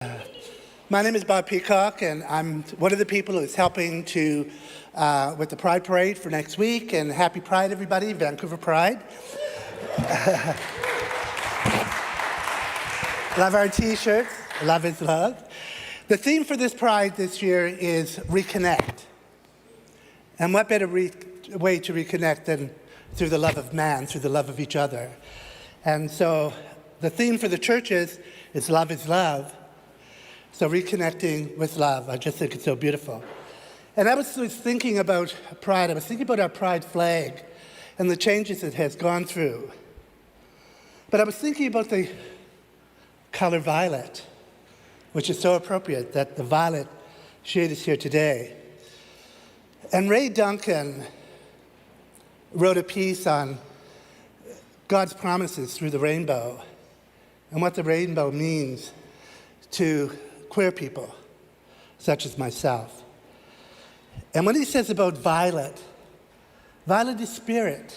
My name is Bob Peacock, and I'm one of the people who's helping to with the Pride Parade for next week. And happy Pride, everybody, Vancouver Pride. Love our t-shirts. Love is love. The theme for this Pride this year is Reconnect. And what better way to reconnect than through the love of man, through the love of each other. And so the theme for the churches is Love is Love. So reconnecting with love. I just think it's so beautiful. And I was thinking about Pride. I was thinking about our Pride flag and the changes it has gone through. But I was thinking about the color violet, which is so appropriate that the violet shade is here today. And Ray Duncan wrote a piece on God's promises through the rainbow and what the rainbow means to queer people, such as myself. And what he says about violet, violet is spirit.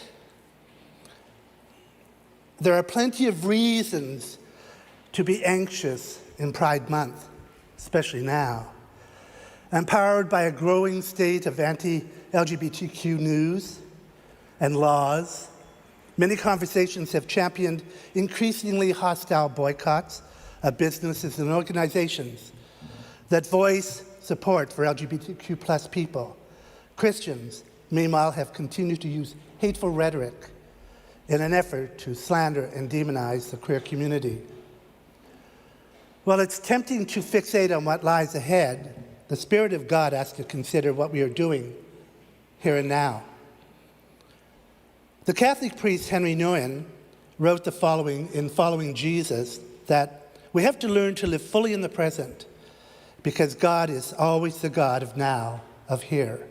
There are plenty of reasons to be anxious in Pride Month, especially now. Empowered by a growing state of anti-LGBTQ news and laws, many conversations have championed increasingly hostile boycotts of businesses and organizations that voice support for LGBTQ plus people. Christians, meanwhile, have continued to use hateful rhetoric in an effort to slander and demonize the queer community. While it's tempting to fixate on what lies ahead, the Spirit of God asks to consider what we are doing here and now. The Catholic priest Henry Nouwen wrote the following in Following Jesus, that we have to learn to live fully in the present because God is always the God of now, of here.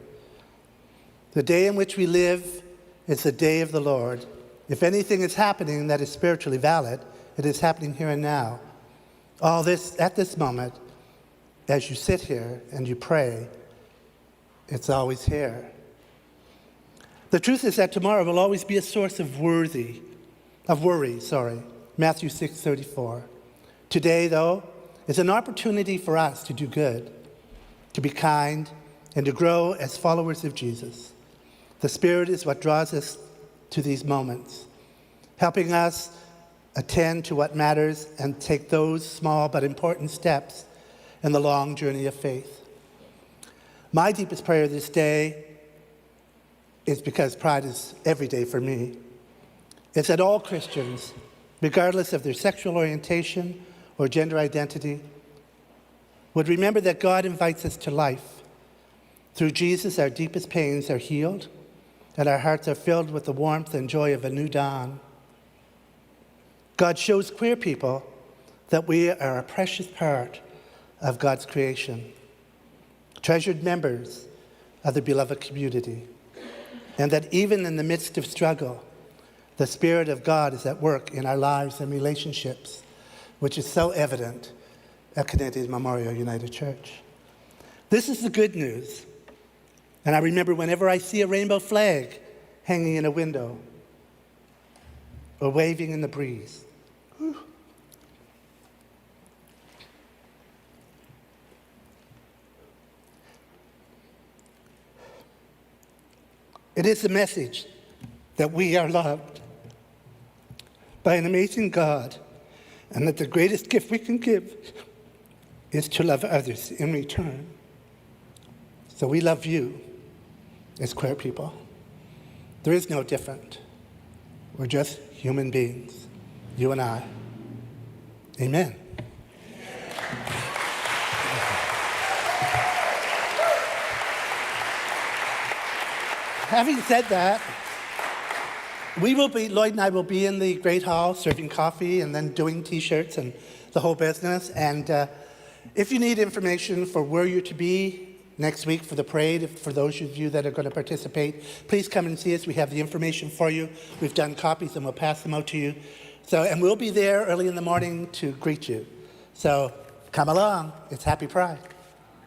The day in which we live is the day of the Lord. If anything is happening that is spiritually valid, it is happening here and now. All this, at this moment, as you sit here and you pray, it's always here. The truth is that tomorrow will always be a source of worry. Matthew 6:34. Today, though, is an opportunity for us to do good, to be kind, and to grow as followers of Jesus. The Spirit is what draws us to these moments, helping us attend to what matters and take those small but important steps in the long journey of faith. My deepest prayer this day is because Pride is every day for me. It's that all Christians, regardless of their sexual orientation or gender identity, would remember that God invites us to life. Through Jesus, our deepest pains are healed, and our hearts are filled with the warmth and joy of a new dawn. God shows queer people that we are a precious part of God's creation, treasured members of the beloved community, and that even in the midst of struggle, the Spirit of God is at work in our lives and relationships, which is so evident at Canadian Memorial United Church. This is the good news. And I remember whenever I see a rainbow flag hanging in a window or waving in the breeze, it is the message that we are loved by an amazing God, and that the greatest gift we can give is to love others in return. So we love you as queer people. There is no different. We're just human beings, you and I. Amen. Having said that, Lloyd and I will be in the Great Hall serving coffee and then doing t-shirts and the whole business. And if you need information for where you're to be next week for the parade, for those of you that are going to participate, please come and see us. We have the information for you. We've done copies and we'll pass them out to you. And we'll be there early in the morning to greet you. So come along. It's Happy Pride.